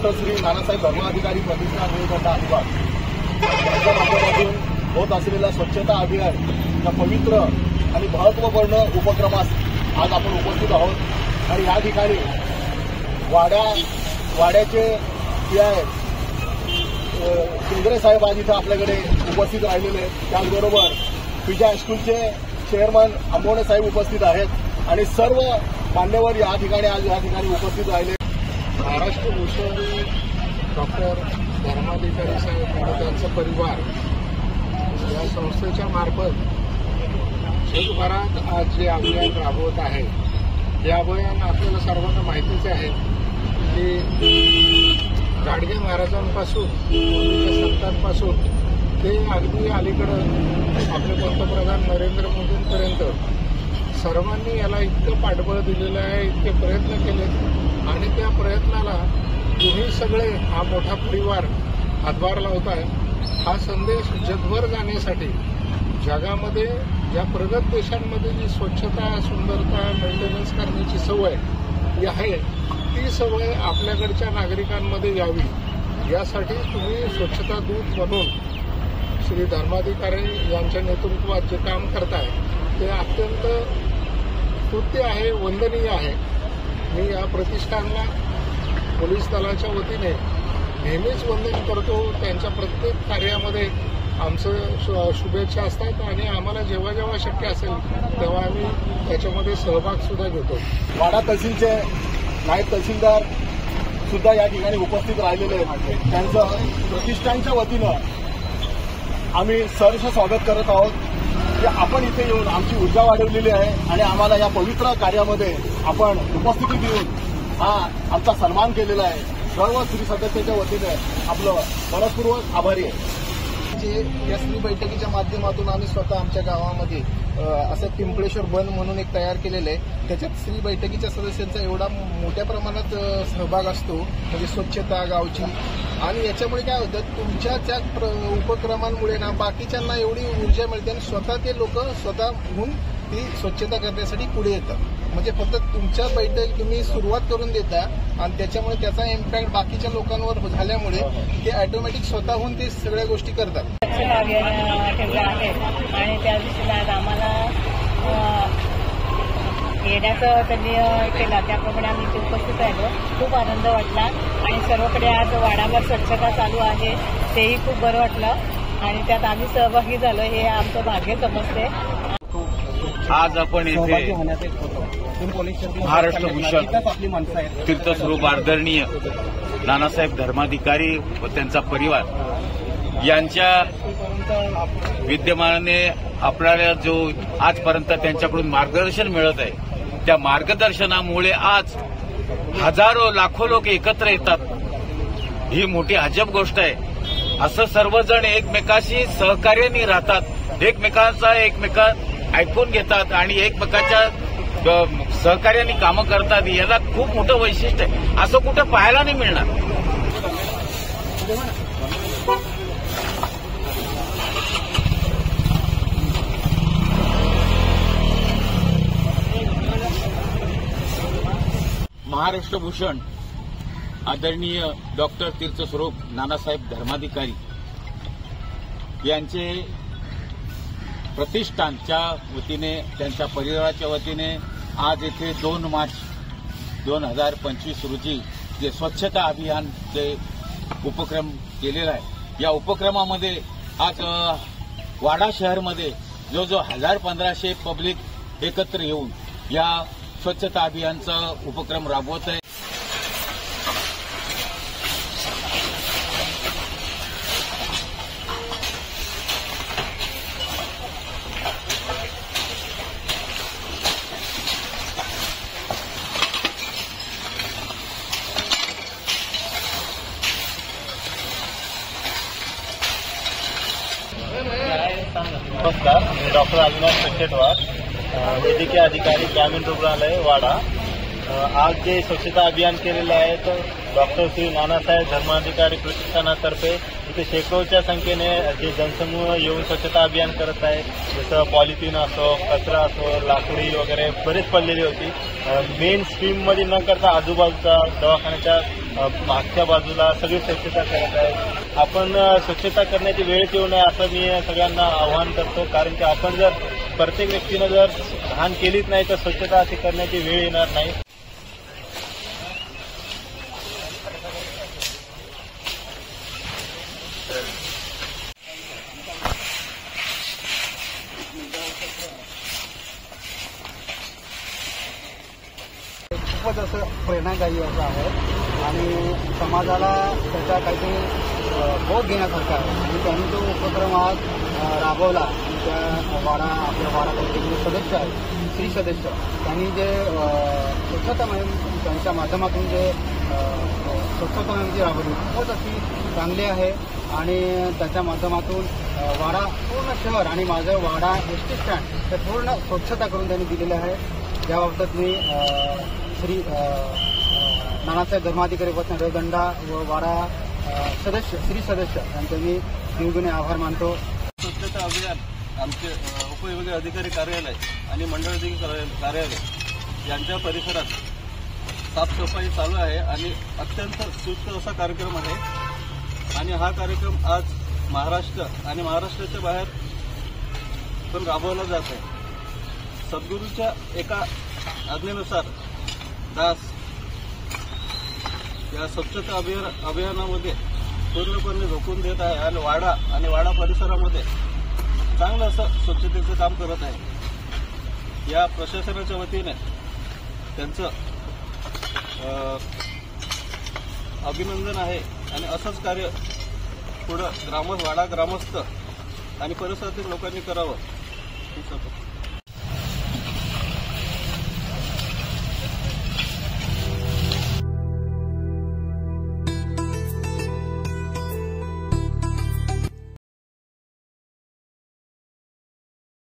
Doctor Shri Nanasaheb Dharmadhikari प्रतिष्ठान विवेकानंद अलिबाग यांच्या माध्यमातून होत असलेल्या स्वच्छता अभियान या पवित्र आणि महत्त्वपूर्ण उपक्रमास आज आपण उपस्थित आहोत। आणि या ठिकाणी वाड्याचे PI केंद्रे साहेब आज इथं आपल्याकडे उपस्थित राहिलेले आहेत। त्याचबरोबर पिजा हायस्कूलचे चेअरमन आंबवणे साहेब उपस्थित आहेत आणि सर्व मान्यवर या ठिकाणी उपस्थित राहिले। महाराष्ट्र भूषण डॉक्टर धर्माधिकारी साहेब आणि त्यांचा परिवार या संस्थेच्या मार्फत जगभरात आज जे अभियान राबवत आहे हे अभियान आपल्याला सर्वांना माहितीच आहे की गाडगे महाराजांपासून पूर्वीच्या संतांपासून ते अगदी अलीकडं आपले पंतप्रधान नरेंद्र मोदींपर्यंत सर्वांनी याला इतकं पाठबळ दिलेलं आहे, इतके प्रयत्न केले आणि त्या प्रयत्नाला तुम्ही सगळे हा मोठा परिवार हातभार लावताय। हा संदेश जगभर जाण्यासाठी जगामध्ये या प्रगत देशांमध्ये जी स्वच्छता सुंदरता मेंटेनन्स करण्याची सवय ही आहे ती सवय आपल्याकडच्या नागरिकांमध्ये यावी यासाठी तुम्ही स्वच्छता दूत म्हणून श्री धर्माधिकारी यांच्या नेतृत्वात जे काम करताय ते अत्यंत स्तुत्य आहे, वंदनीय आहे। मी या प्रतिष्ठानला पोलीस दलाच्या वतीने नेहमीच वंदन करतो। त्यांच्या प्रत्येक कार्यामध्ये आमचं शुभेच्छा असतात आणि आम्हाला जेव्हा जेव्हा शक्य असेल तेव्हा आम्ही त्याच्यामध्ये सहभाग सुद्धा घेतो। वाडा तहसीलचे नायब तहसीलदार सुद्धा या ठिकाणी उपस्थित राहिलेले आहेत। त्यांचं प्रतिष्ठानच्या वतीनं आम्ही सहर्ष स्वागत करत आहोत की आपण इथे येऊन आमची ऊर्जा वाढवलेली आहे आणि आम्हाला या पवित्र कार्यामध्ये आपण उपस्थिती देऊन हा आमचा सन्मान केलेला आहे। सर्व स्त्री सदस्याच्या वतीने आपलं मनपूर्वक आभारी आहे। या स्त्री बैठकीच्या माध्यमातून आम्ही स्वतः आमच्या गावामध्ये असं पिंपळेश्वर वन म्हणून एक तयार केलेलं आहे। त्याच्यात स्त्री बैठकीच्या सदस्यांचा एवढा मोठ्या प्रमाणात सहभाग असतो, म्हणजे स्वच्छता गावची। आणि याच्यामुळे काय होतं, तुमच्या त्या उपक्रमांमुळे ना बाकीच्यांना एवढी ऊर्जा मिळते आणि स्वतः ते लोक स्वतःहून ती स्वच्छता करण्यासाठी पुढे येतात। म्हणजे फक्त तुमच्या बैठक तुम्ही सुरुवात करून देता आणि त्याच्यामुळे त्याचा इम्पॅक्ट बाकीच्या लोकांवर झाल्यामुळे ते ऑटोमॅटिक स्वतःहून ते सगळ्या गोष्टी करतात। स्वच्छता अभियान ठेवलं आहे आणि त्या दिवशीला आज आम्हाला येण्याचं त्यांनी केलं, त्याप्रमाणे आम्ही इथे उपस्थित राहिलो। खूप आनंद वाटला आणि सर्वकडे आज वाडाभर स्वच्छता चालू आहे, तेही खूप बरं वाटलं आणि त्यात आम्ही सहभागी झालो, हे आमचं भाग्य समजते। आज आपण इथे महाराष्ट्र भूषण तीर्थस्वरूप आदरणीय नानासाहेब धर्माधिकारी व त्यांचा परिवार यांच्या विद्यमानाने आपल्याला जो आजपर्यंत त्यांच्याकडून मार्गदर्शन मिळत आहे त्या मार्गदर्शनामुळे आज हजारो लाखो लोक एकत्र येतात। ही मोठी अजब गोष्ट आहे। असं सर्वजण एकमेकाशी सहकार्याने राहतात, एकमेकांचा ऐकून घेतात आणि एकमेकाच्या सहकार्याने कामं करतात। याला खूप मोठं वैशिष्ट्य आहे, असं कुठं पाहायला नाही मिळणार। महाराष्ट्र भूषण आदरणीय डॉक्टर तीर्थस्वरूप नानासाहेब धर्माधिकारी यांचे प्रतिष्ठानच्या वतीने त्यांच्या परिवाराच्या वतीने आज येथे 2 मार्च 2025 रोजी जे स्वच्छता अभियान जे उपक्रम केलेला आहे, या उपक्रमामध्ये आज वाडा शहरमध्ये जो 1500 पब्लिक एकत्र येऊन या स्वच्छता अभियानचा उपक्रम राबवत आहे। नमस्कार, मी डॉक्टर अविनाश संकेतवार, वैद्यकीय अधिकारी ग्रामीण रुग्णालय वाडा। आज जे स्वच्छता अभियान केलेलं आहे तर डॉक्टर श्री नानासाहेब धर्माधिकारी प्रतिष्ठानातर्फे इथे शेकडोच्या संख्येने जे जनसमूह येऊन स्वच्छता अभियान करत आहे। जसं पॉलिथिन असो, कचरा असो, लाकडी वगैरे बरेच पडलेली होती। मेन स्ट्रीममध्ये न करता आजूबाजूचा दवाखान्याच्या मागच्या बाजूला सगळी स्वच्छता करत आहेत. आपण स्वच्छता करण्याची वेळ येऊ नये असं मी सगळ्यांना आवाहन करतो, कारण की आपण जर प्रत्येक व्यक्तीनं जर घाण केलीच नाही तर स्वच्छता अशी करण्याची वेळ येणार नाही. खूपच असं प्रेरणादायी असं आहे आणि समाजाला त्याचा काहीतरी बोध घेण्यासारखा आहे. आणि त्यांनी जो उपक्रम आज राबवला आणि त्या आपल्या वाडा कमिटीचे सदस्य आहेत, स्त्री सदस्य, त्यांनी जे स्वच्छता मोहीम त्यांच्या माध्यमातून जे स्वच्छता मोहीम जी राबवली खूपच अशी चांगली आहे. आणि त्याच्या माध्यमातून वाडा पूर्ण शहर आणि माझं वाडा एसटी स्टँड हे पूर्ण स्वच्छता करून त्यांनी दिलेलं आहे. याबाबत मी श्री नानासाहेब धर्माधिकारी वतन रेवदंडा व वाडा स्त्री सदस्य यांचे मी दिवगुणे आभार मानतो. स्वच्छता अभियान आमचे उपविभागीय अधिकारी कार्यालय आणि मंडळ अधिकारी कार्यालय यांच्या परिसरात साफसफाई चालू आहे आणि अत्यंत सुस्त असा कार्यक्रम आहे. आणि हा कार्यक्रम आज महाराष्ट्र आणि महाराष्ट्राच्या बाहेर पण राबवला जात आहे. सद्गुरूच्या एका आज्ञेनुसार दास या स्वच्छता अभियानामध्ये पूर्णपणे झोकून देत आहे आणि वाडा परिसरामध्ये चांगलं असं स्वच्छतेचं काम करत आहे. या प्रशासनाच्या वतीने त्यांचं अभिनंदन आहे आणि असंच कार्य पुढं वाडा ग्रामस्थ आणि परिसरातील लोकांनी करावं.